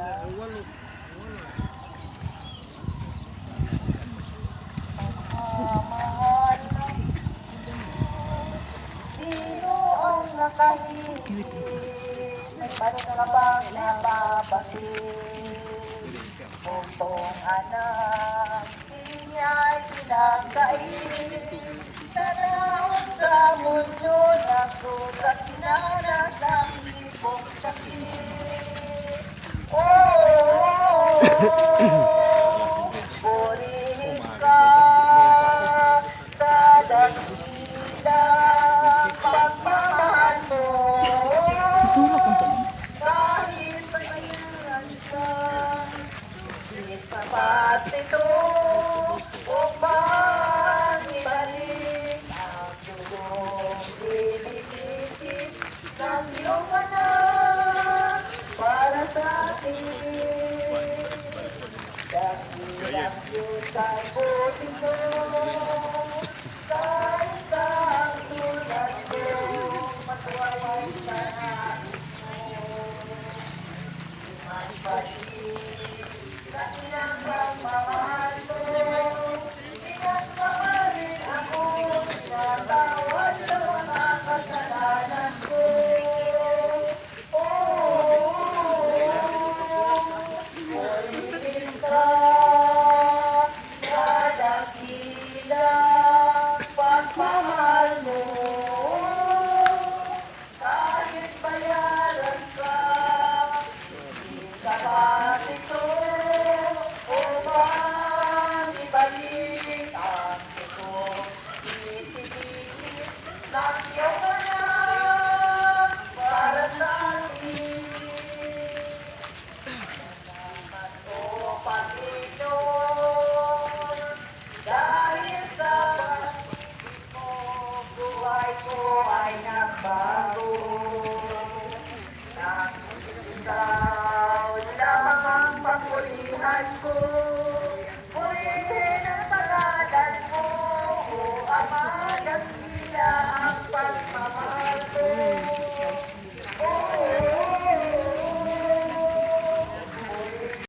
Mahal, sino ang nakahindi? May panabang napapansin. Buong anak, niya pinagkain. Tanaw sa mundo na sugat na ng ibong sakit. Purihin ka sa dakilang pagmamahal mo. Kahit mayaman ka, di sapat ito